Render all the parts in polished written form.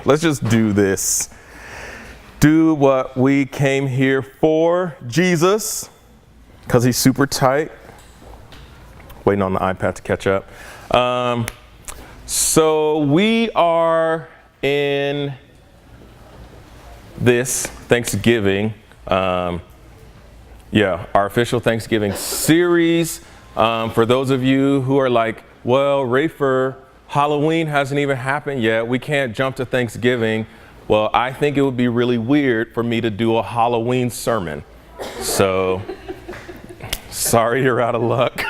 let's just do this. Do what we came here for, Jesus, because he's super tight. Waiting on the iPad to catch up. So we are in this Thanksgiving, our official Thanksgiving series. For those of you who are like, well, Rafer, Halloween hasn't even happened yet. We can't jump to Thanksgiving. Well, I think it would be really weird for me to do a Halloween sermon. So, sorry, you're out of luck.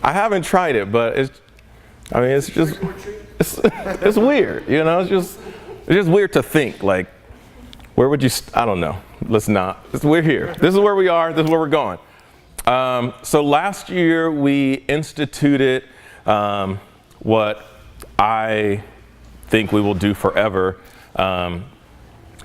I haven't tried it, but it's weird, you know, it's just weird to think, like, where would you, I don't know, we're here. This is where we are, this is where we're going. So last year we instituted what I think we will do forever.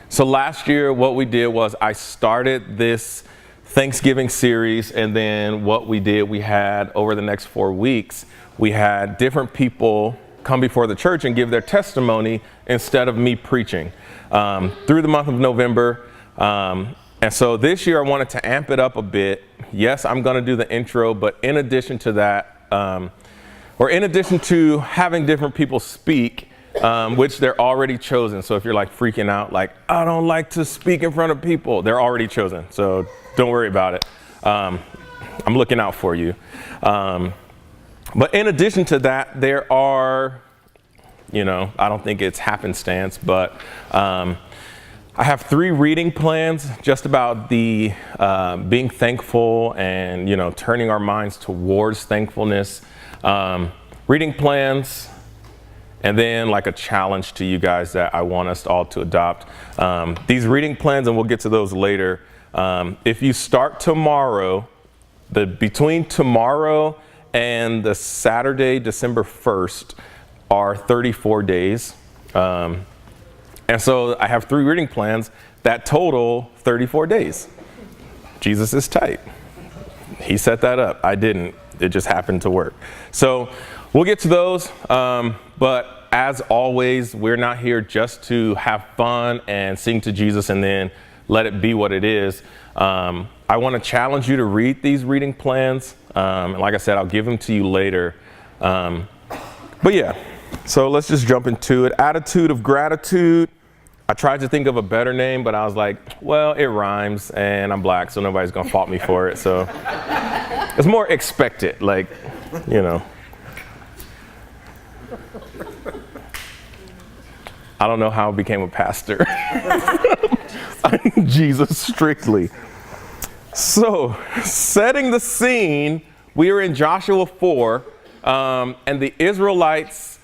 So last year what we did was I started this Thanksgiving series, and then what we did, we had over the next 4 weeks, we had different people come before the church and give their testimony instead of me preaching through the month of November. And so this year I wanted to amp it up a bit. Yes, I'm going to do the intro, but in addition to that, or in addition to having different people speak, which they're already chosen. So if you're like freaking out, like, I don't like to speak in front of people, they're already chosen. So don't worry about it. I'm looking out for you. But in addition to that, there are, you know, I don't think it's happenstance, but I have 3 reading plans just about the being thankful and, you know, turning our minds towards thankfulness. Reading plans, and then like a challenge to you guys that I want us all to adopt. These reading plans, and we'll get to those later. If you start tomorrow, between tomorrow and the Saturday, December 1st, are 34 days. And so I have 3 reading plans that total 34 days. Jesus is tight. He set that up. I didn't. It just happened to work. So we'll get to those. But as always, we're not here just to have fun and sing to Jesus and then let it be what it is. I want to challenge you to read these reading plans. And like I said, I'll give them to you later. But yeah, so let's just jump into it. Attitude of gratitude. I tried to think of a better name, but I was like, well, it rhymes and I'm black, so nobody's going to fault me for it. So it's more expected, like, you know. I don't know how I became a pastor. Jesus strictly. So, setting the scene, we are in Joshua 4, and the Israelites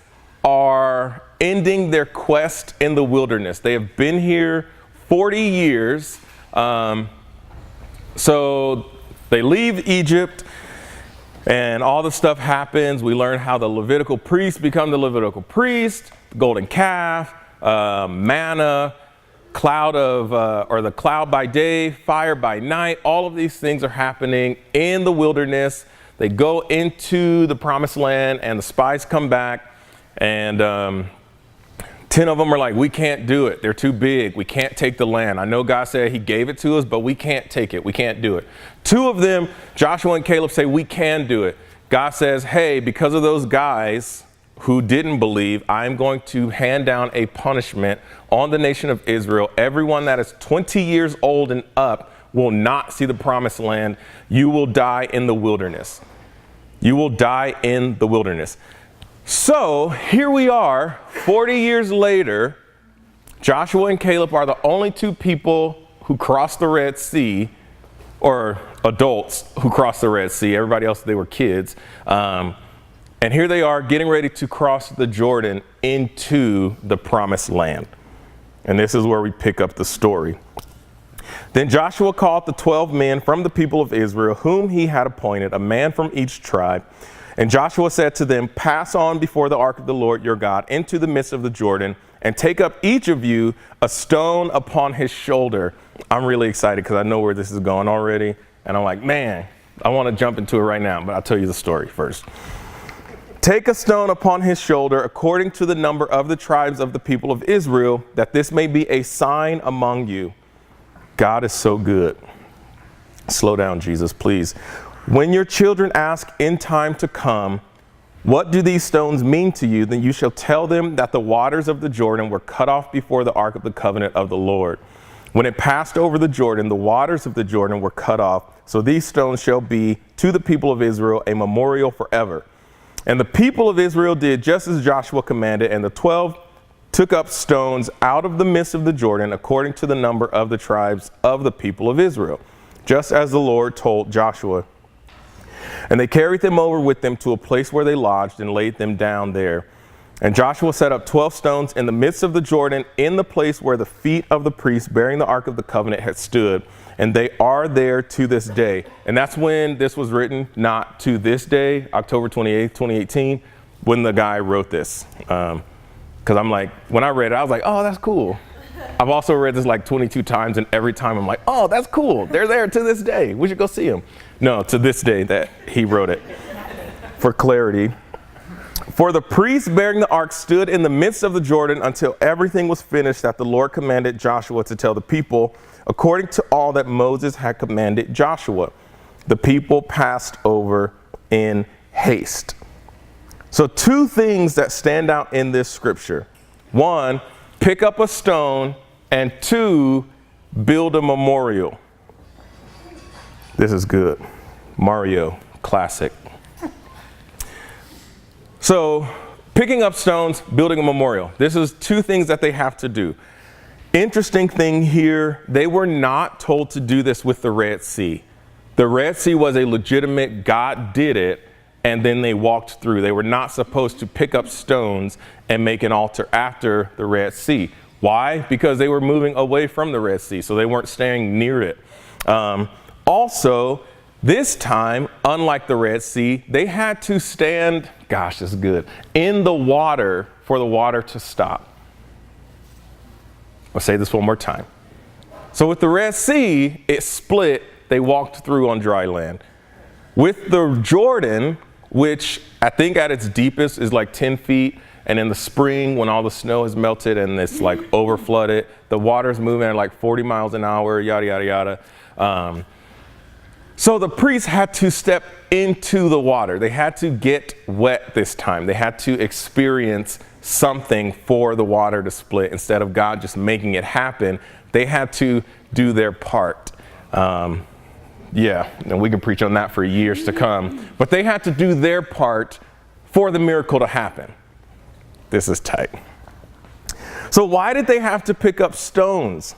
are ending their quest in the wilderness. They have been here 40 years. So they leave Egypt, and all the stuff happens. We learn how the Levitical priests become the Levitical priest, the golden calf, manna, the cloud by day, fire by night. All of these things are happening in the wilderness. They go into the promised land, and the spies come back, and 10 of them are like, we can't do it. They're too big. We can't take the land. I know God said he gave it to us, but we can't take it. We can't do it. 2 of them, Joshua and Caleb, say we can do it. God says, hey, because of those guys who didn't believe, I'm going to hand down a punishment on the nation of Israel. Everyone that is 20 years old and up will not see the promised land. You will die in the wilderness. You will die in the wilderness. So here we are, 40 years later. Joshua and Caleb are the only 2 people who crossed the Red Sea, or adults who crossed the Red Sea. Everybody else, they were kids. And here they are getting ready to cross the Jordan into the promised land. And this is where we pick up the story. Then Joshua called the 12 men from the people of Israel, whom he had appointed, a man from each tribe. And Joshua said to them, pass on before the ark of the Lord your God into the midst of the Jordan, and take up each of you a stone upon his shoulder. I'm really excited because I know where this is going already. And I'm like, man, I want to jump into it right now, but I'll tell you the story first. Take a stone upon his shoulder according to the number of the tribes of the people of Israel, that this may be a sign among you. God is so good. Slow down, Jesus, please. When your children ask in time to come, what do these stones mean to you? Then you shall tell them that the waters of the Jordan were cut off before the ark of the covenant of the Lord. When it passed over the Jordan, the waters of the Jordan were cut off. So these stones shall be to the people of Israel a memorial forever. And the people of Israel did just as Joshua commanded, and the 12 took up stones out of the midst of the Jordan according to the number of the tribes of the people of Israel, just as the Lord told Joshua. And they carried them over with them to a place where they lodged and laid them down there. And Joshua set up 12 stones in the midst of the Jordan in the place where the feet of the priests bearing the Ark of the Covenant had stood. And they are there to this day. And that's when this was written, not to this day, October 28th, 2018, when the guy wrote this. Because I'm like, when I read it, I was like, oh, that's cool. I've also read this like 22 times, and every time I'm like, oh, that's cool. They're there to this day. We should go see them. No, to this day that he wrote it. For clarity. For the priests bearing the ark stood in the midst of the Jordan until everything was finished that the Lord commanded Joshua to tell the people, according to all that Moses had commanded Joshua. The people passed over in haste. So two things that stand out in this scripture. One, pick up a stone, and two, build a memorial. This is good. Mario, classic. So, picking up stones, building a memorial. This is two things that they have to do. Interesting thing here, they were not told to do this with the Red Sea. The Red Sea was a legitimate, God did it, and then they walked through. They were not supposed to pick up stones and make an altar after the Red Sea. Why? Because they were moving away from the Red Sea, so they weren't staying near it. Also, this time, unlike the Red Sea, they had to stand, gosh, this is good, in the water for the water to stop. I'll say this one more time. So with the Red Sea, it split. They walked through on dry land. With the Jordan, which I think at its deepest is like 10 feet, and in the spring when all the snow has melted and it's like over flooded, the water's moving at like 40 miles an hour, yada, yada, yada. So the priests had to step into the water. They had to get wet this time. They had to experience something for the water to split. Instead of God just making it happen, they had to do their part. Yeah, and we can preach on that for years to come. But they had to do their part for the miracle to happen. This is tight. So why did they have to pick up stones?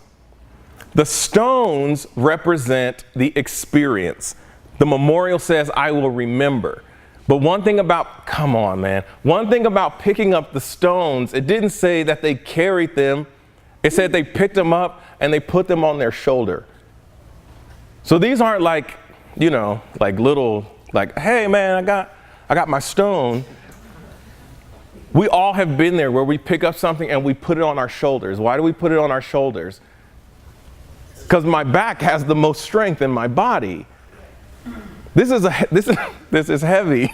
The stones represent the experience. The memorial says, I will remember. But one thing about, come on, man. One thing about picking up the stones, it didn't say that they carried them. It said they picked them up and they put them on their shoulder. So these aren't like, you know, like little, like, hey, man, I got my stone. We all have been there where we pick up something and we put it on our shoulders. Why do we put it on our shoulders? Because my back has the most strength in my body. This is heavy.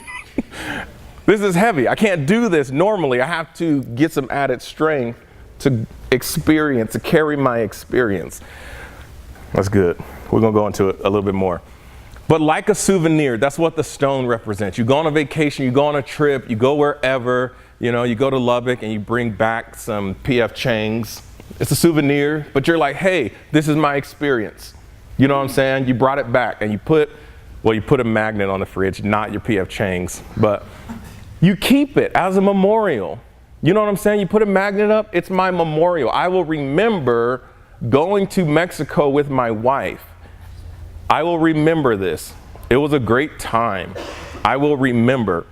This is heavy. I can't do this normally. I have to get some added strength to experience, to carry my experience. That's good. We're going to go into it a little bit more. But like a souvenir, that's what the stone represents. You go on a vacation, you go on a trip, you go wherever, you know, you go to Lubbock and you bring back some P.F. Chang's. It's a souvenir, but you're like, hey, this is my experience. You know what I'm saying? You brought it back and you put a magnet on the fridge, not your P.F. Chang's, but you keep it as a memorial. You know what I'm saying? You put a magnet up, it's my memorial. I will remember going to Mexico with my wife. I will remember this. It was a great time. I will remember.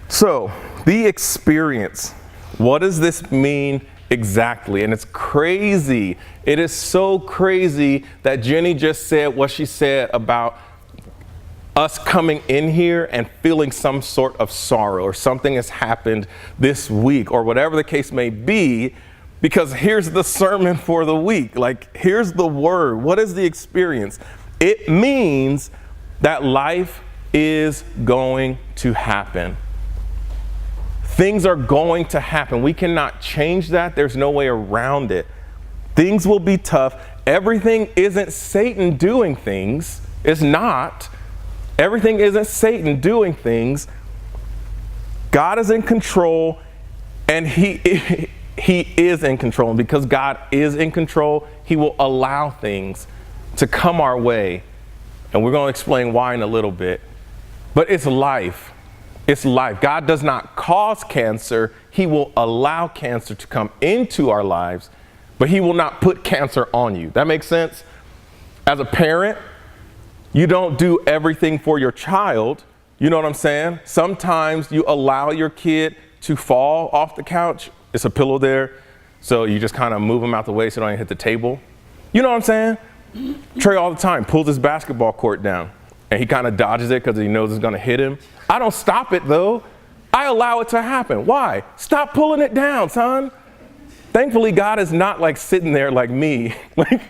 So, the experience. What does this mean exactly? And it's crazy. It is so crazy that Jenny just said what she said about us coming in here and feeling some sort of sorrow or something has happened this week or whatever the case may be, because here's the sermon for the week. Like, here's the word. What is the experience? It means that life is going to happen. Things are going to happen. We cannot change that. There's no way around it. Things will be tough. Everything isn't Satan doing things. It's not. Everything isn't Satan doing things. God is in control, and he is in control. And because God is in control, he will allow things to come our way. And we're going to explain why in a little bit. But it's life. It's life. God does not cause cancer. He will allow cancer to come into our lives, but he will not put cancer on you. That makes sense? As a parent, you don't do everything for your child. You know what I'm saying? Sometimes you allow your kid to fall off the couch. It's a pillow there. So you just kind of move them out the way so they don't hit the table. You know what I'm saying? Trey all the time pulls his basketball court down and he kind of dodges it because he knows it's going to hit him. I don't stop it though. I allow it to happen. Why? Stop pulling it down, son. Thankfully, God is not like sitting there like me. Like,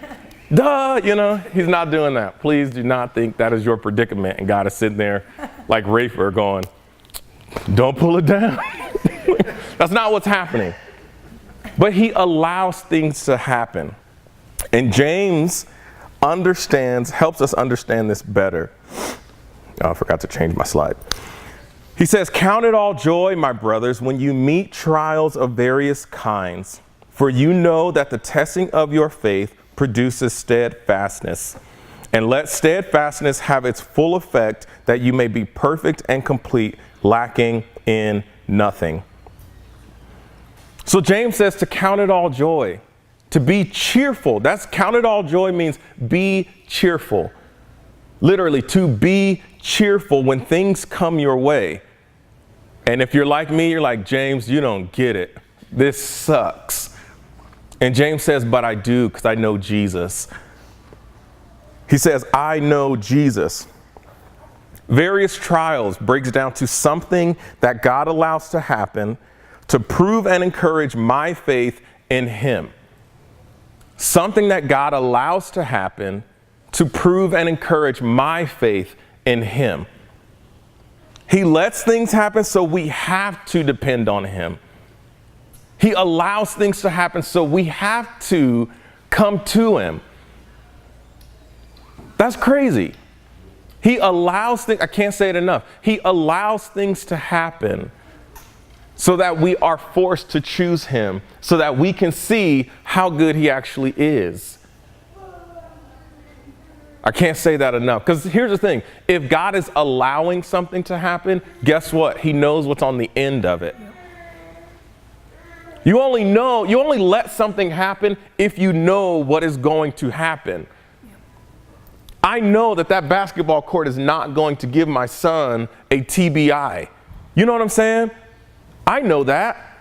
duh, you know, he's not doing that. Please do not think that is your predicament and God is sitting there like Rafer going, don't pull it down. That's not what's happening. But he allows things to happen. And James helps us understand this better. Oh, I forgot to change my slide. He says, count it all joy, my brothers, when you meet trials of various kinds, for you know that the testing of your faith produces steadfastness. And let steadfastness have its full effect, that you may be perfect and complete, lacking in nothing. So James says to count it all joy, to be cheerful. That's count it all joy means be cheerful. Literally, to be cheerful when things come your way. And if you're like me, you're like, James, you don't get it. This sucks. And James says, but I do, because I know Jesus. He says, I know Jesus. Various trials breaks down to something that God allows to happen to prove and encourage my faith in him. Something that God allows to happen to prove and encourage my faith in him. He lets things happen so we have to depend on him. He allows things to happen so we have to come to him. That's crazy. He allows things, I can't say it enough. He allows things to happen so that we are forced to choose him, so that we can see how good he actually is. I can't say that enough. Because here's the thing. If God is allowing something to happen, guess what? He knows what's on the end of it. You only let something happen if you know what is going to happen. I know that basketball court is not going to give my son a TBI. You know what I'm saying? I know that.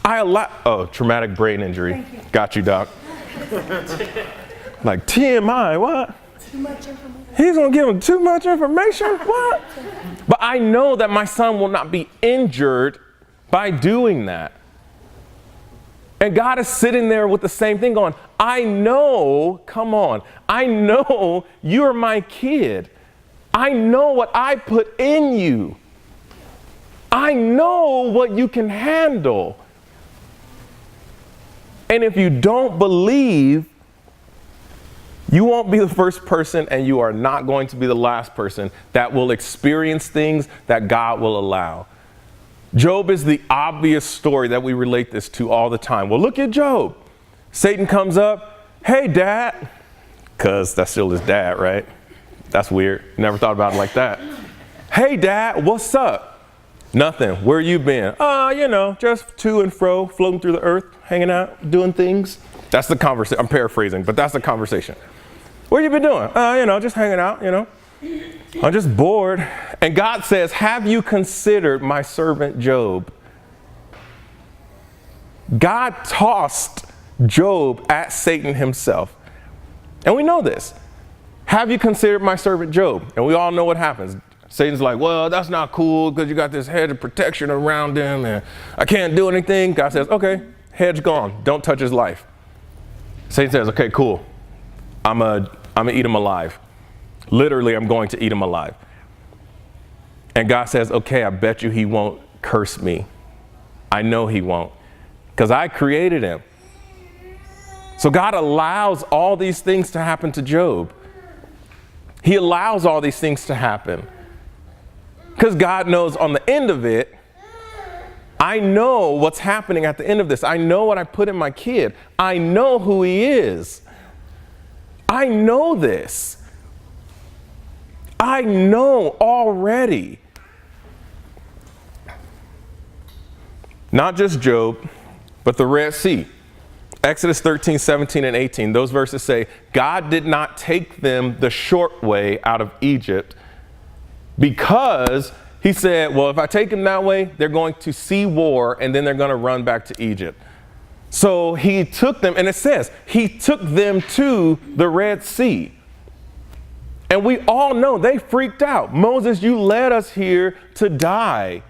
Traumatic brain injury. Got you, doc. Like TMI, what? Too much information. He's gonna give him too much information? What? But I know that my son will not be injured by doing that. And God is sitting there with the same thing going, I know, come on, I know you're my kid. I know what I put in you. I know what you can handle. And if you don't believe, you won't be the first person and you are not going to be the last person that will experience things that God will allow. Job is the obvious story that we relate this to all the time. Well, look at Job. Satan comes up, hey, dad, because that's still his dad, right? That's weird. Never thought about it like that. Hey, dad, what's up? Nothing. Where you been? Just to and fro, floating through the earth, hanging out, doing things. That's the conversation. I'm paraphrasing, but that's the conversation. What you been doing? Just hanging out, I'm just bored. And God says, have you considered my servant Job? God tossed Job at Satan himself. And we know this. Have you considered my servant Job? And we all know what happens. Satan's like, well, that's not cool because you got this hedge of protection around him and I can't do anything. God says, okay, hedge gone. Don't touch his life. Satan says, okay, cool. I'm gonna eat him alive. Literally, I'm going to eat him alive. And God says, okay, I bet you he won't curse me. I know he won't, because I created him. So God allows all these things to happen to Job. He allows all these things to happen because God knows on the end of it, I know what's happening at the end of this. I know what I put in my kid. I know who he is. I know this. I know already. Not just Job, but the Red Sea. Exodus 13, 17, and 18, those verses say, God did not take them the short way out of Egypt because he said, well, if I take them that way, they're going to see war and then they're going to run back to Egypt. So he took them, and it says, he took them to the Red Sea. And we all know they freaked out. Moses, you led us here to die.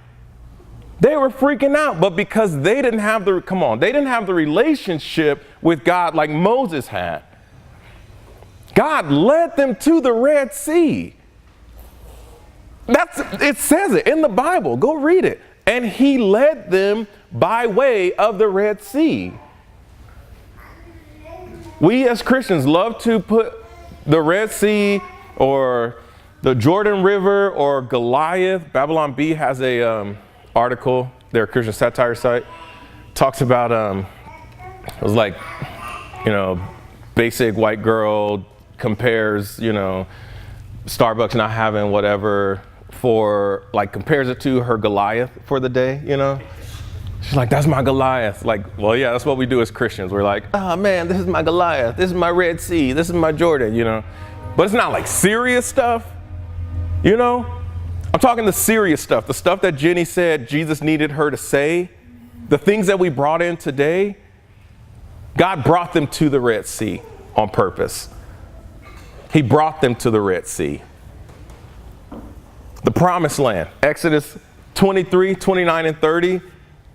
They were freaking out, but because they didn't have the relationship with God like Moses had. God led them to the Red Sea. It says it in the Bible. Go read it. And he led them by way of the Red Sea. We as Christians love to put the Red Sea or the Jordan River or Goliath. Babylon Bee has a article, their Christian satire site, talks about it was like, basic white girl compares, Starbucks not having whatever for, compares it to her Goliath for the day, She's like, that's my Goliath. Like, well, yeah, that's what we do as Christians. We're like, oh man, this is my Goliath. This is my Red Sea. This is my Jordan, But it's not like serious stuff, I'm talking the serious stuff, the stuff that Jenny said Jesus needed her to say, the things that we brought in today. God brought them to the Red Sea on purpose. He brought them to the Red Sea. The promised land, Exodus 23, 29, and 30.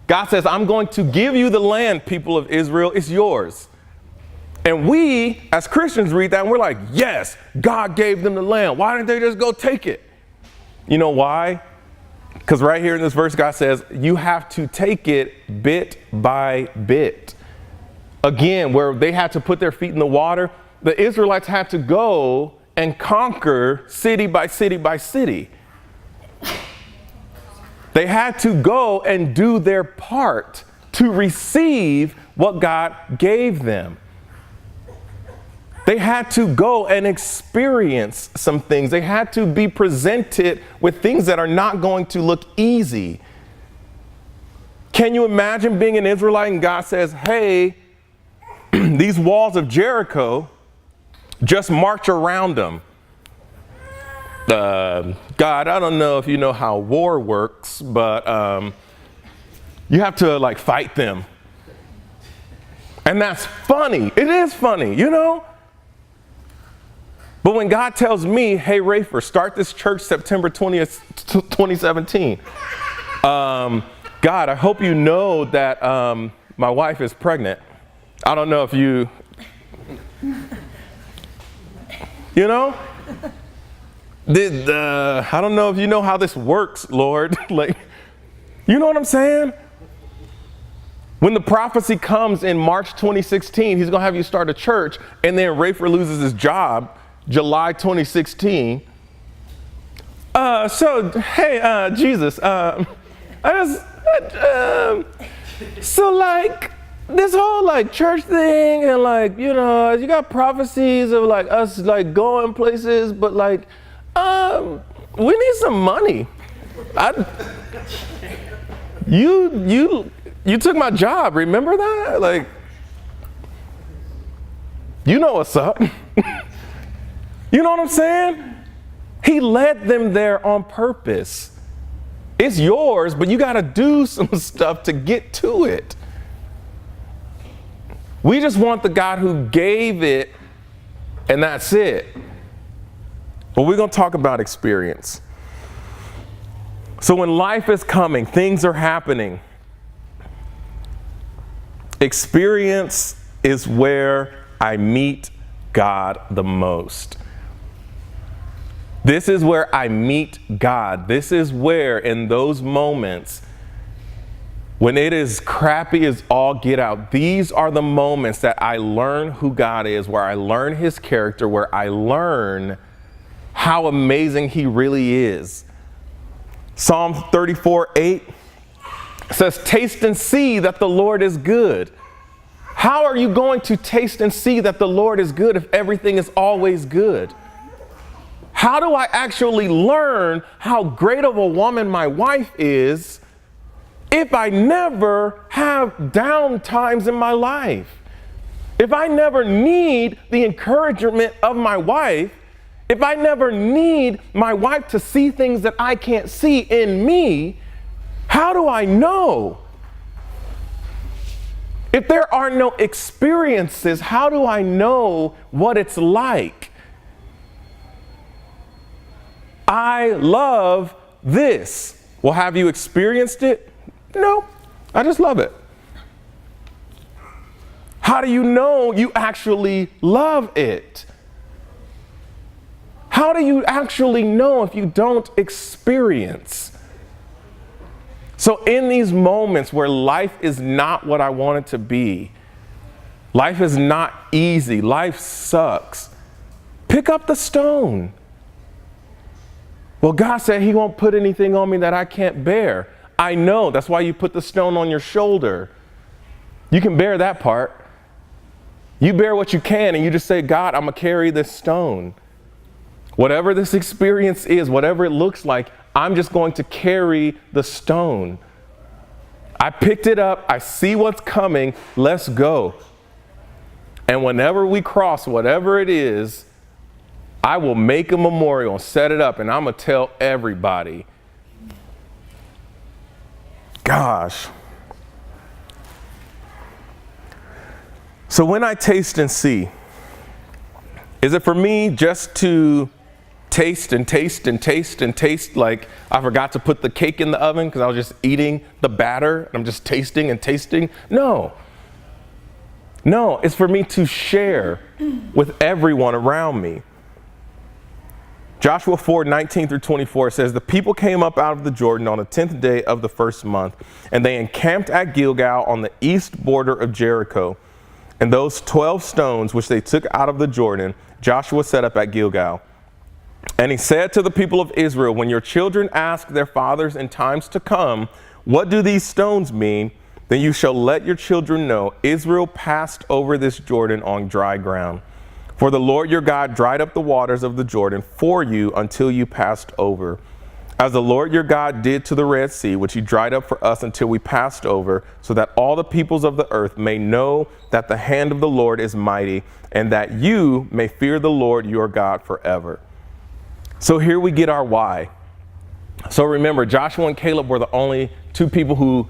God says, I'm going to give you the land, people of Israel. It's yours. And we, as Christians, read that and we're like, yes, God gave them the land. Why didn't they just go take it? You know why? Because right here in this verse, God says, you have to take it bit by bit. Again, where they had to put their feet in the water, the Israelites had to go and conquer city by city by city. They had to go and do their part to receive what God gave them. They had to go and experience some things. They had to be presented with things that are not going to look easy. Can you imagine being an Israelite and God says, hey, these walls of Jericho, just march around them. God, I don't know if you know how war works, but you have to fight them. And that's funny. It is funny, But when God tells me, hey, Rafer, start this church September 20th, 2017. God, I hope you know that my wife is pregnant. I don't know if you, I don't know if you know how this works, Lord. You know what I'm saying? When the prophecy comes in March 2016, he's going to have you start a church, and then Rafer loses his job July 2016. Jesus, this whole church thing and you got prophecies of us going places, but we need some money. You took my job, remember that? You know what's up. You know what I'm saying? He led them there on purpose. It's yours, but you got to do some stuff to get to it. We just want the God who gave it, and that's it. But we're going to talk about experience. So when life is coming, things are happening. Experience is where I meet God the most. This is where I meet God. This is where, in those moments, when it is crappy as all get out, these are the moments that I learn who God is, where I learn his character, where I learn how amazing he really is. Psalm 34:8 says, taste and see that the Lord is good. How are you going to taste and see that the Lord is good if everything is always good? How do I actually learn how great of a woman my wife is if I never have down times in my life? If I never need the encouragement of my wife, if I never need my wife to see things that I can't see in me, how do I know? If there are no experiences, how do I know what it's like? I love this. Well, have you experienced it? No, I just love it. How do you know you actually love it? How do you actually know if you don't experience? So in these moments where life is not what I want it to be, life is not easy, life sucks, pick up the stone. Well, God said he won't put anything on me that I can't bear. I know, that's why you put the stone on your shoulder. You can bear that part. You bear what you can and you just say, God, I'm gonna carry this stone. Whatever this experience is, whatever it looks like, I'm just going to carry the stone. I picked it up, I see what's coming, let's go. And whenever we cross whatever it is, I will make a memorial and set it up, and I'm going to tell everybody. Gosh. So when I taste and see, is it for me just to taste and taste and taste and taste like I forgot to put the cake in the oven because I was just eating the batter and I'm just tasting and tasting? No. No, it's for me to share with everyone around me. Joshua 4:19-24 says, the people came up out of the Jordan on the 10th day of the first month, and they encamped at Gilgal on the east border of Jericho. And those 12 stones which they took out of the Jordan, Joshua set up at Gilgal. And he said to the people of Israel, when your children ask their fathers in times to come, what do these stones mean? Then you shall let your children know, Israel passed over this Jordan on dry ground. For the Lord your God dried up the waters of the Jordan for you until you passed over. As the Lord your God did to the Red Sea, which he dried up for us until we passed over, so that all the peoples of the earth may know that the hand of the Lord is mighty, and that you may fear the Lord your God forever. So here we get our why. So remember, Joshua and Caleb were the only two people who,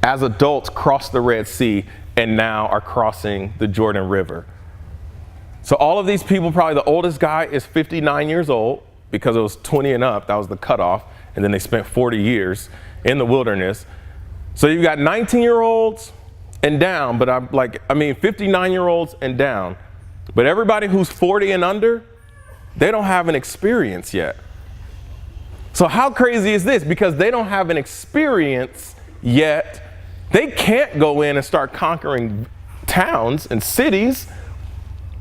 as adults, crossed the Red Sea and now are crossing the Jordan River. So all of these people, probably the oldest guy is 59 years old because it was 20 and up. That was the cutoff. And then they spent 40 years in the wilderness. So you've got 19-year-olds and down, but 59-year-olds and down. But everybody who's 40 and under, they don't have an experience yet. So how crazy is this? Because they don't have an experience yet, they can't go in and start conquering towns and cities.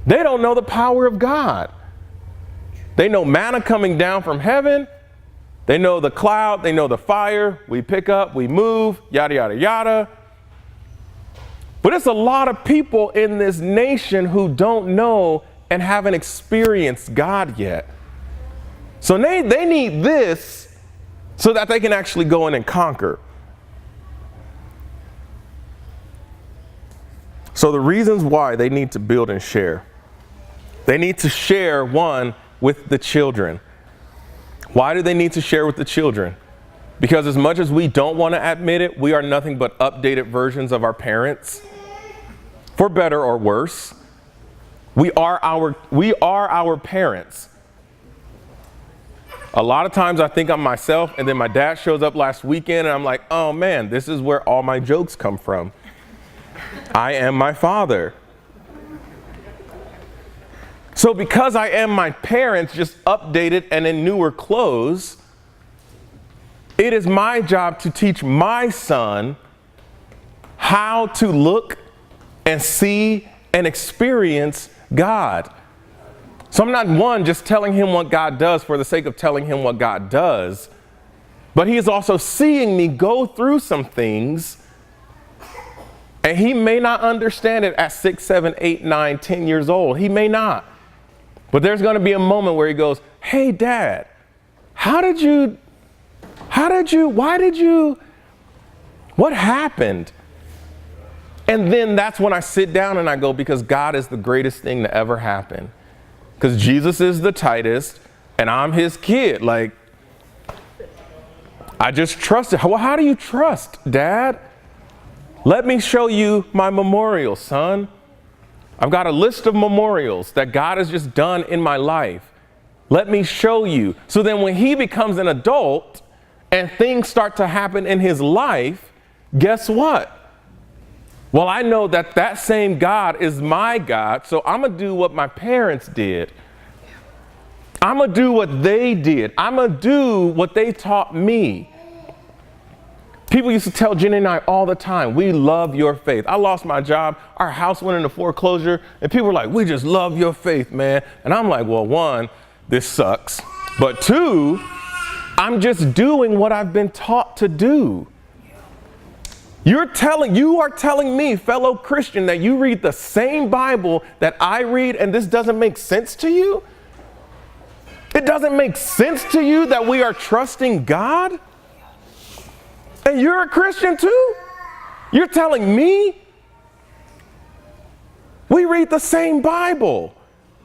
They don't know the power of God. They know manna coming down from heaven. They know the cloud. They know the fire. We pick up, we move, yada, yada, yada. But it's a lot of people in this nation who don't know and haven't experienced God yet. So they need this so that they can actually go in and conquer. So the reasons why they need to build and share. They need to share, one, with the children. Why do they need to share with the children? Because as much as we don't want to admit it, we are nothing but updated versions of our parents, for better or worse. We are our parents. A lot of times I think I'm myself, and then my dad shows up last weekend and I'm like, oh man, this is where all my jokes come from. I am my father. So because I am my parents, just updated and in newer clothes, it is my job to teach my son how to look and see and experience God. So I'm not one just telling him what God does for the sake of telling him what God does, but he is also seeing me go through some things, and he may not understand it at 6, 7, 8, 9, 10 years old. He may not. But there's going to be a moment where he goes, hey, Dad, what happened? And then that's when I sit down and I go, because God is the greatest thing to ever happen. Because Jesus is the tightest and I'm his kid. Like, I just trust it. Well, how do you trust, Dad? Let me show you my memorial, son. I've got a list of memorials that God has just done in my life. Let me show you. So then when he becomes an adult and things start to happen in his life, guess what? Well, I know that that same God is my God, so I'm going to do what my parents did. I'm going to do what they did. I'm going to do what they taught me. People used to tell Jenny and I all the time, we love your faith. I lost my job. Our house went into foreclosure, and people were like, we just love your faith, man. And I'm like, well, one, this sucks. But two, I'm just doing what I've been taught to do. You are telling me, fellow Christian, that you read the same Bible that I read and this doesn't make sense to you? It doesn't make sense to you that we are trusting God? And you're a Christian too? You're telling me? We read the same Bible.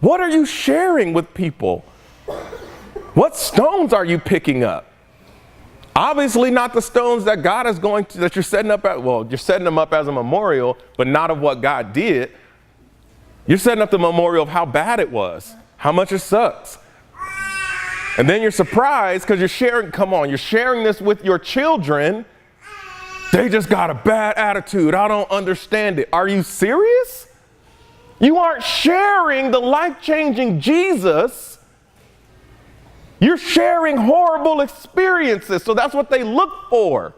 What are you sharing with people? What stones are you picking up? Obviously not the stones that God is that you're setting up you're setting them up as a memorial, but not of what God did. You're setting up the memorial of how bad it was, how much it sucks. And then you're surprised because you're sharing this with your children. They just got a bad attitude. I don't understand it. Are you serious? You aren't sharing the life-changing Jesus. You're sharing horrible experiences, so that's what they look for.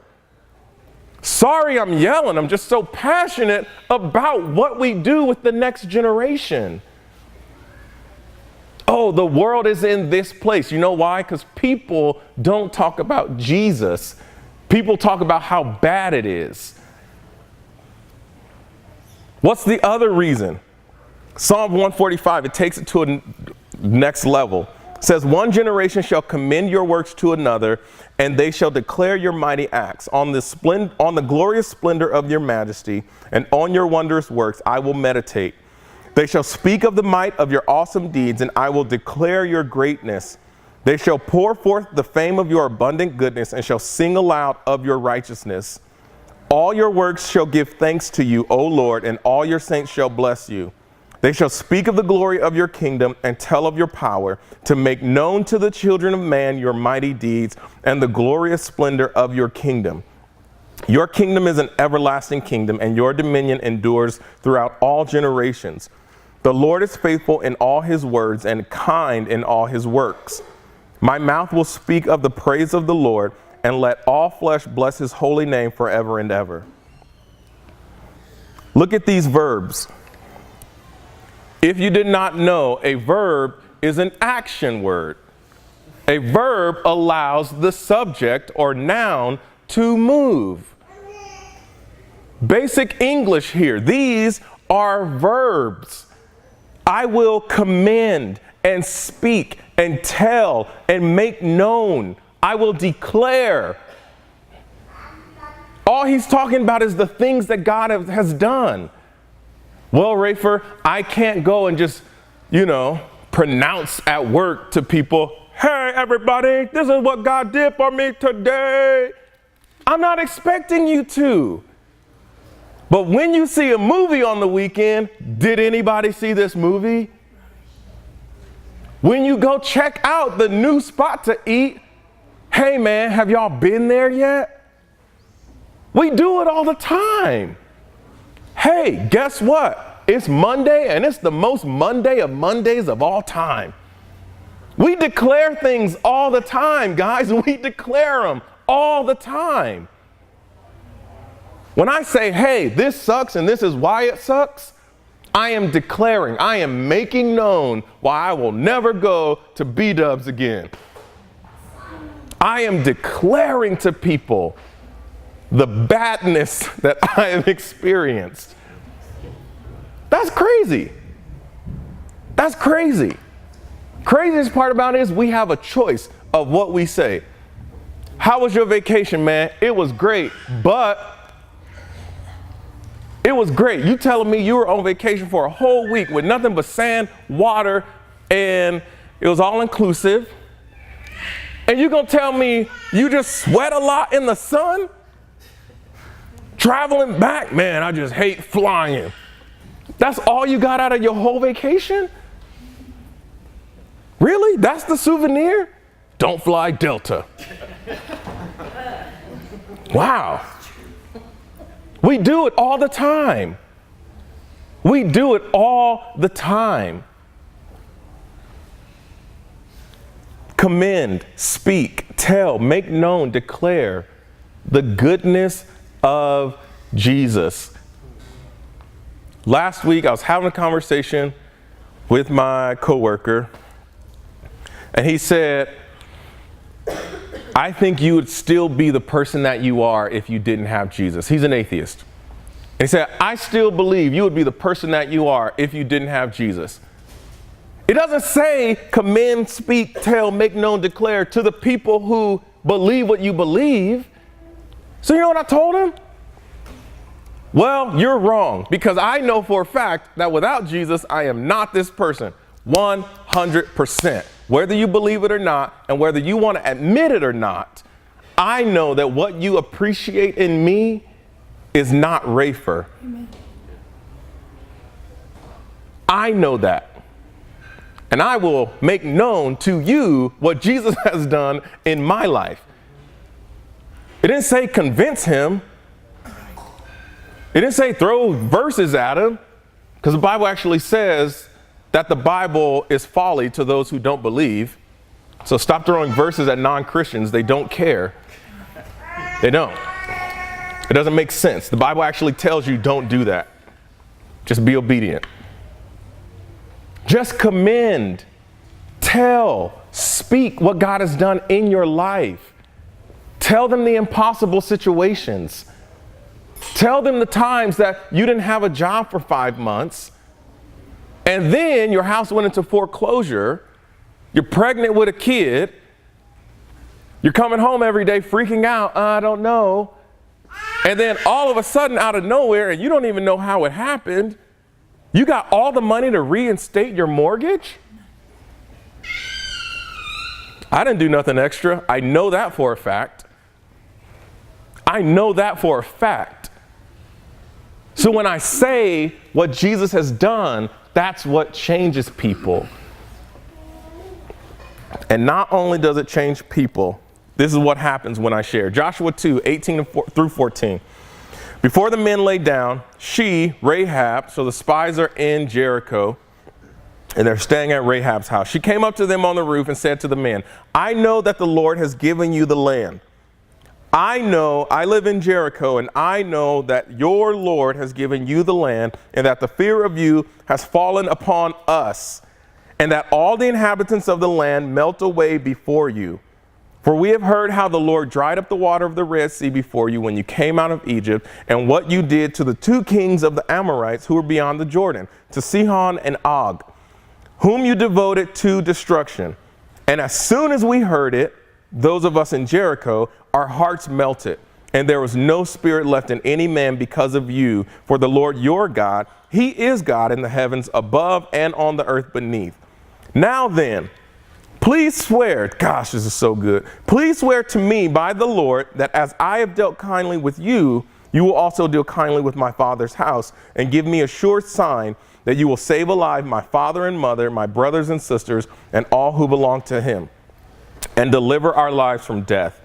Sorry, I'm yelling. I'm just so passionate about what we do with the next generation. Oh, the world is in this place. You know why? Because people don't talk about Jesus. People talk about how bad it is. What's the other reason? Psalm 145, it takes it to a next level. It says, one generation shall commend your works to another, and they shall declare your mighty acts. On the glorious splendor of your majesty, and on your wondrous works I will meditate. They shall speak of the might of your awesome deeds, and I will declare your greatness. They shall pour forth the fame of your abundant goodness, and shall sing aloud of your righteousness. All your works shall give thanks to you, O Lord, and all your saints shall bless you. They shall speak of the glory of your kingdom and tell of your power, to make known to the children of man your mighty deeds and the glorious splendor of your kingdom. Your kingdom is an everlasting kingdom, and your dominion endures throughout all generations. The Lord is faithful in all his words and kind in all his works. My mouth will speak of the praise of the Lord, and let all flesh bless his holy name forever and ever. Look at these verbs. If you did not know, a verb is an action word. A verb allows the subject or noun to move. Basic English here. These are verbs. I will commend and speak and tell and make known. I will declare. All he's talking about is the things that God has done. Well, Rafer, I can't go and just, pronounce at work to people, hey, everybody, this is what God did for me today. I'm not expecting you to. But when you see a movie on the weekend, did anybody see this movie? When you go check out the new spot to eat, hey, man, have y'all been there yet? We do it all the time. Hey, guess what? It's Monday, and it's the most Monday of Mondays of all time. We declare things all the time, guys. We declare them all the time. When I say, hey, this sucks and this is why it sucks, I am declaring, I am making known why I will never go to B-dubs again. I am declaring to people the badness that I have experienced. That's crazy. That's crazy. Craziest part about it is we have a choice of what we say. How was your vacation, man? It was great, but it was great. You telling me you were on vacation for a whole week with nothing but sand, water, and it was all inclusive. And you gonna tell me you just sweat a lot in the sun? Traveling back, man, I just hate flying. That's all you got out of your whole vacation? Really? That's the souvenir? Don't fly Delta. Wow. We do it all the time. We do it all the time. Commend, speak, tell, make known, declare the goodness of Jesus. Last week, I was having a conversation with my coworker, and he said, I think you would still be the person that you are if you didn't have Jesus. He's an atheist. And he said, I still believe you would be the person that you are if you didn't have Jesus. It doesn't say commend, speak, tell, make known, declare to the people who believe what you believe. So you know what I told him? Well, you're wrong, because I know for a fact that without Jesus, I am not this person. 100%. Whether you believe it or not, and whether you want to admit it or not, I know that what you appreciate in me is not Rafer. Amen. I know that. And I will make known to you what Jesus has done in my life. It didn't say convince him. It didn't say throw verses at him, because the Bible actually says that the Bible is folly to those who don't believe. So stop throwing verses at non-Christians. They don't care. They don't. It doesn't make sense. The Bible actually tells you don't do that. Just be obedient. Just commend, tell, speak what God has done in your life. Tell them the impossible situations. Tell them the times that you didn't have a job for 5 months, and then your house went into foreclosure. You're pregnant with a kid. You're coming home every day freaking out. I don't know. And then all of a sudden, out of nowhere, and you don't even know how it happened, you got all the money to reinstate your mortgage? I didn't do nothing extra. I know that for a fact. I know that for a fact. So when I say what Jesus has done, that's what changes people. And not only does it change people, this is what happens when I share. Joshua 2, 18 through 14. Before the men lay down, she, Rahab, so the spies are in Jericho, and they're staying at Rahab's house. She came up to them on the roof and said to the men, I know that the Lord has given you the land. I know, I live in Jericho, and I know that your Lord has given you the land, and that the fear of you has fallen upon us, and that all the inhabitants of the land melt away before you. For we have heard how the Lord dried up the water of the Red Sea before you when you came out of Egypt, and what you did to the 2 kings of the Amorites who were beyond the Jordan, to Sihon and Og, whom you devoted to destruction. And as soon as we heard it, those of us in Jericho, our hearts melted, and there was no spirit left in any man because of you. For the Lord your God, he is God in the heavens above and on the earth beneath. Now then, please swear, gosh, this is so good. Please swear to me by the Lord that as I have dealt kindly with you, you will also deal kindly with my father's house, and give me a sure sign that you will save alive my father and mother, my brothers and sisters, and all who belong to him, and deliver our lives from death.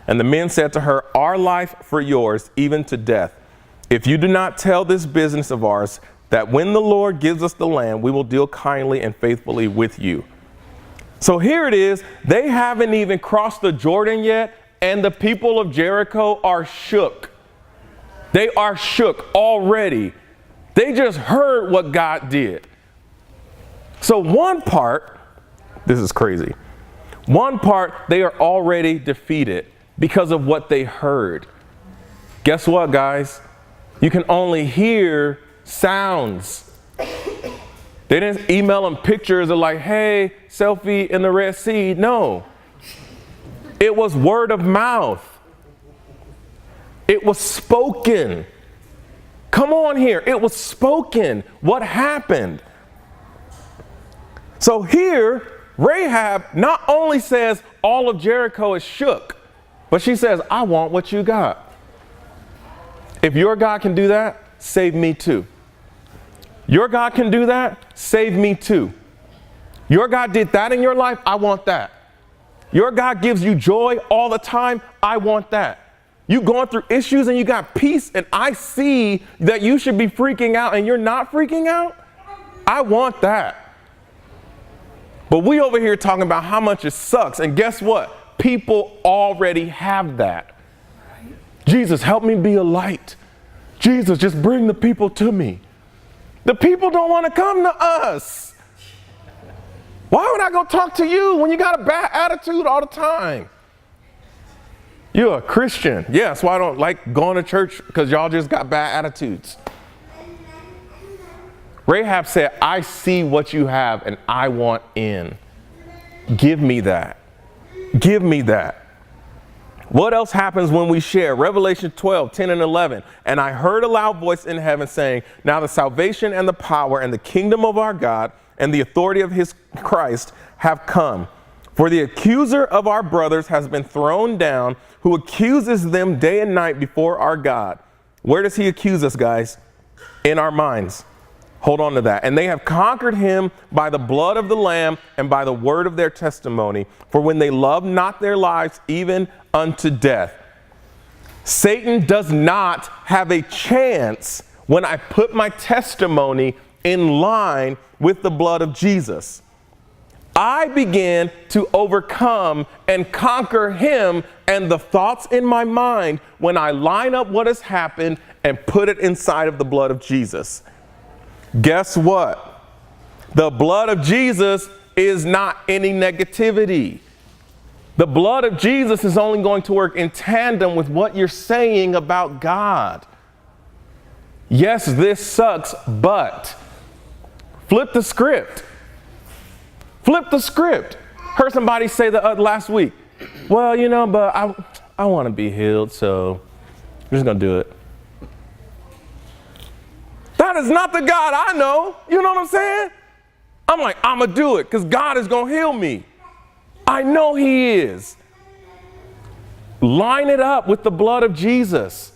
And the men said to her, our life for yours, even to death. If you do not tell this business of ours, that when the Lord gives us the land, we will deal kindly and faithfully with you. So here it is. They haven't even crossed the Jordan yet, and the people of Jericho are shook. They are shook already. They just heard what God did. So one part, this is crazy. One part, they are already defeated because of what they heard. Guess what, guys? You can only hear sounds. They didn't email them pictures of like, hey, selfie in the Red Sea. No. It was word of mouth. It was spoken. Come on here. It was spoken. What happened? So here, Rahab not only says all of Jericho is shook, but she says, I want what you got. If your God can do that, save me too. Your God can do that, save me too. Your God did that in your life, I want that. Your God gives you joy all the time, I want that. You going through issues and you got peace, and I see that you should be freaking out and you're not freaking out. I want that. But we over here talking about how much it sucks. And guess what? People already have that. Jesus, help me be a light. Jesus, just bring the people to me. The people don't want to come to us. Why would I go talk to you when you got a bad attitude all the time? You're a Christian. Yeah, that's why I don't like going to church, because y'all just got bad attitudes. Rahab said, I see what you have and I want in. Give me that. Give me that. What else happens when we share? Revelation 12, 10 and 11. And I heard a loud voice in heaven saying, now the salvation and the power and the kingdom of our God and the authority of his Christ have come. For the accuser of our brothers has been thrown down, who accuses them day and night before our God. Where does he accuse us, guys? In our minds. Hold on to that. And they have conquered him by the blood of the Lamb and by the word of their testimony. For when they love not their lives even unto death. Satan does not have a chance when I put my testimony in line with the blood of Jesus. I began to overcome and conquer him and the thoughts in my mind when I line up what has happened and put it inside of the blood of Jesus. Guess what? The blood of Jesus is not any negativity. The blood of Jesus is only going to work in tandem with what you're saying about God. Yes, this sucks, but flip the script. Flip the script. Heard somebody say that last week. Well, you know, but I want to be healed, so I'm just going to do it. That is not the God I know. You know what I'm saying? I'm like, I'm going to do it because God is going to heal me. I know he is. Line it up with the blood of Jesus.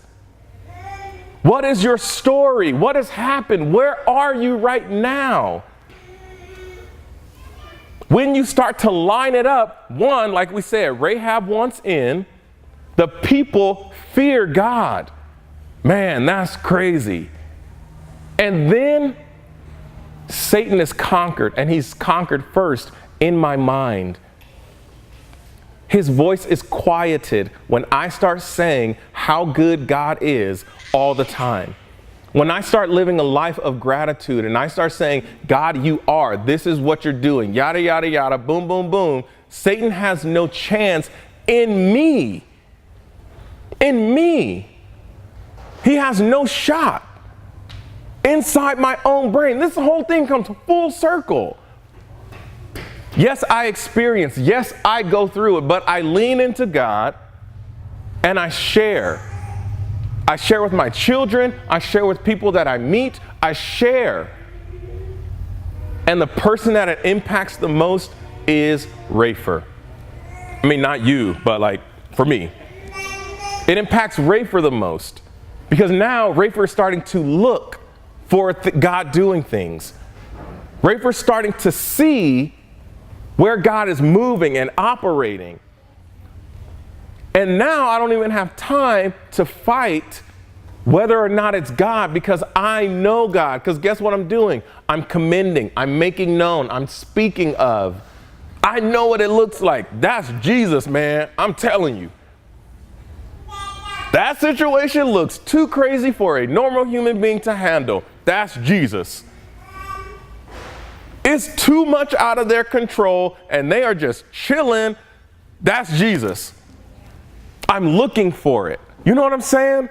What is your story? What has happened? Where are you right now? When you start to line it up, one, like we said, Rahab wants in. The people fear God. Man, that's crazy. And then Satan is conquered, and he's conquered first in my mind. His voice is quieted when I start saying how good God is all the time. When I start living a life of gratitude and I start saying, God, you are, this is what you're doing, yada, yada, yada, boom, boom, boom, Satan has no chance in me. In me. He has no shot. Inside my own brain. This whole thing comes full circle. Yes, I experience. Yes, I go through it, but I lean into God and I share. I share with my children. I share with people that I meet. I share. And the person that it impacts the most is Rafer. I mean, not you, but like for me. It impacts Rafer the most because now Rafer is starting to look for God doing things. Rafer's starting to see where God is moving and operating. And now I don't even have time to fight whether or not it's God, because I know God. Because guess what I'm doing? I'm commending, I'm making known, I'm speaking of. I know what it looks like. That's Jesus, man. I'm telling you. That situation looks too crazy for a normal human being to handle. That's Jesus. It's too much out of their control and they are just chilling. That's Jesus. I'm looking for it. You know what I'm saying?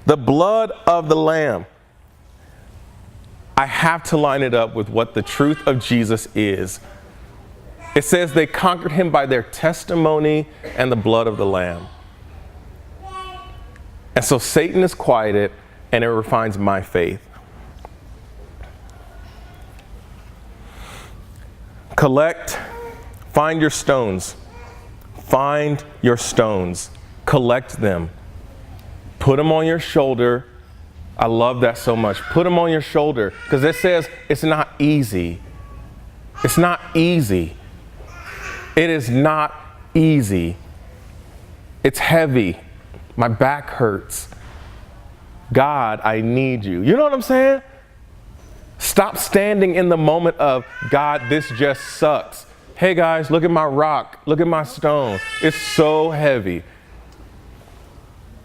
The blood of the Lamb. I have to line it up with what the truth of Jesus is. It says they conquered him by their testimony and the blood of the Lamb. And so Satan is quieted and it refines my faith. Collect, find your stones. Find your stones. Collect them. Put them on your shoulder. I love that so much. Put them on your shoulder because it says it's not easy. It's not easy. It is not easy. It's heavy. My back hurts. God, I need you. You know what I'm saying? Stop standing in the moment of, God, this just sucks. Hey guys, look at my rock. Look at my stone. It's so heavy.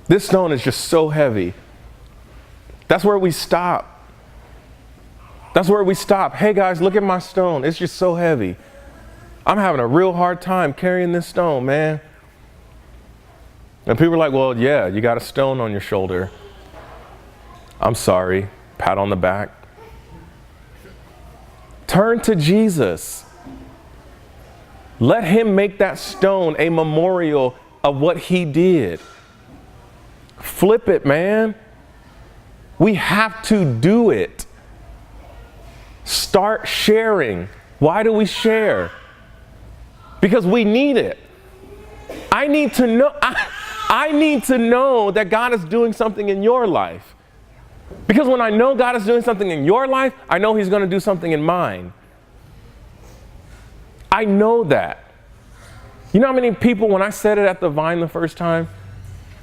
This stone is just so heavy. That's where we stop. That's where we stop. Hey guys, look at my stone. It's just so heavy. I'm having a real hard time carrying this stone, man. And people are like, well, yeah, you got a stone on your shoulder. I'm sorry. Pat on the back. Turn to Jesus. Let him make that stone a memorial of what he did. Flip it, man. We have to do it. Start sharing. Why do we share? Because we need it. I need to know. I need to know that God is doing something in your life. Because when I know God is doing something in your life, I know he's going to do something in mine. I know that. You know how many people, when I said it at the Vine the first time,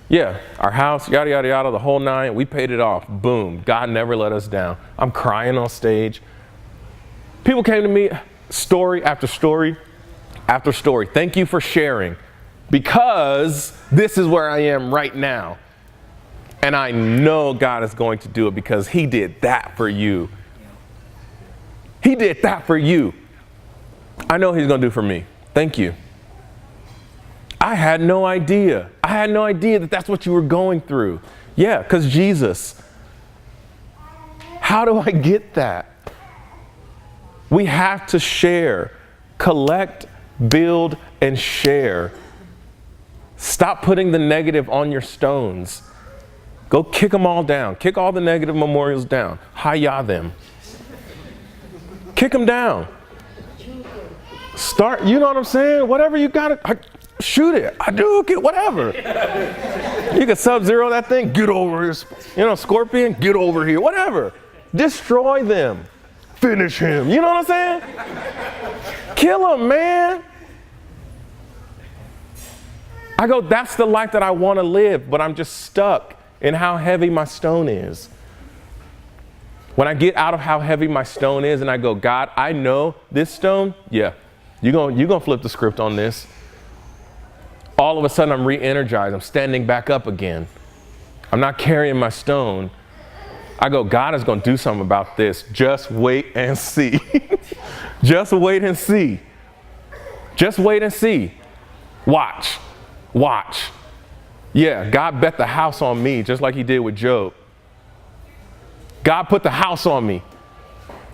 yeah, our house, yada, yada, yada, the whole nine, we paid it off. Boom. God never let us down. I'm crying on stage. People came to me, story after story after story. Thank you for sharing, because this is where I am right now. And I know God is going to do it because he did that for you. He did that for you. I know he's going to do for me. Thank you. I had no idea. I had no idea that that's what you were going through. Yeah, because Jesus. How do I get that? We have to share, collect, build, and share. Stop putting the negative on your stones. Go kick them all down. Kick all the negative memorials down. Hi-ya them. Kick them down. Start, you know what I'm saying? Whatever you got to, shoot it. I do, get whatever. You can Sub-Zero that thing. Get over here. You know, Scorpion, get over here. Whatever. Destroy them. Finish him. You know what I'm saying? Kill him, man. I go, that's the life that I want to live, but I'm just stuck in how heavy my stone is. When I get out of how heavy my stone is and I go, God, I know this stone, yeah, you're gonna flip the script on this. All of a sudden I'm re-energized. I'm standing back up again. I'm not carrying my stone. I go, God is gonna do something about this. Just wait and see. Just wait and see. Just wait and see. Watch. Watch. Yeah, God bet the house on me, just like he did with Job. God put the house on me.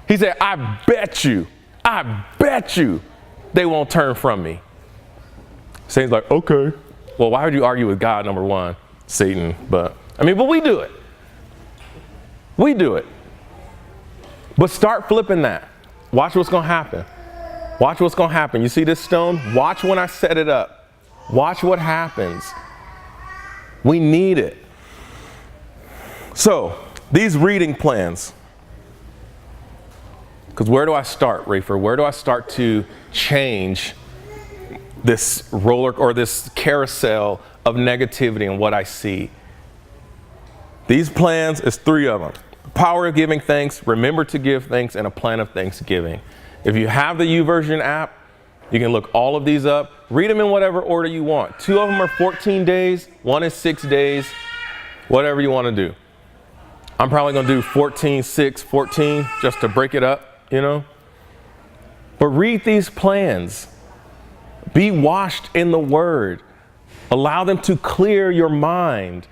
He said, I bet you they won't turn from me. Satan's like, okay. Well, why would you argue with God, number one? Satan, but we do it. We do it. But start flipping that. Watch what's going to happen. Watch what's going to happen. You see this stone? Watch when I set it up. Watch what happens. We need it. So, these reading plans. Because where do I start, Rafer? Where do I start to change this roller or this carousel of negativity and what I see? These plans is 3 of them. Power of giving thanks, remember to give thanks, and a plan of thanksgiving. If you have the YouVersion app, you can look all of these up. Read them in whatever order you want. 2 of them are 14 days, 1 is 6 days, whatever you want to do. I'm probably going to do 14, 6, 14, just to break it up, you know. But read these plans. Be washed in the Word. Allow them to clear your mind.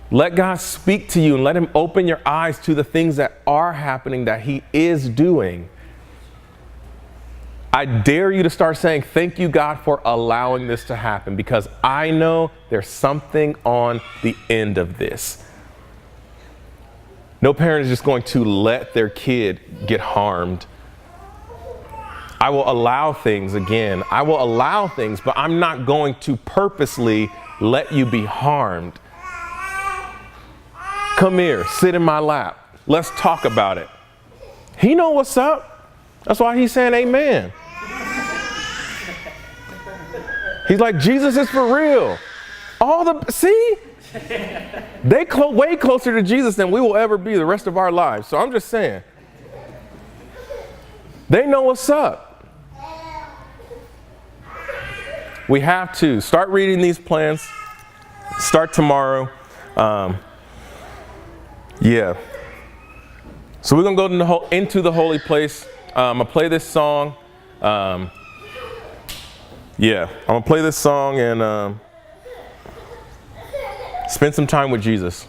Let God speak to you and let Him open your eyes to the things that are happening, that He is doing. I dare you to start saying, thank you, God, for allowing this to happen, because I know there's something on the end of this. No parent is just going to let their kid get harmed. I will allow things again. I will allow things, but I'm not going to purposely let you be harmed. Come here, sit in my lap. Let's talk about it. He know what's up. That's why he's saying amen. He's like, Jesus is for real. See? They way closer to Jesus than we will ever be the rest of our lives. So I'm just saying. They know what's up. We have to start reading these plans. Start tomorrow. Yeah. So we're going to go into the holy place. I'm going to play this song. I'm going to play this song and spend some time with Jesus.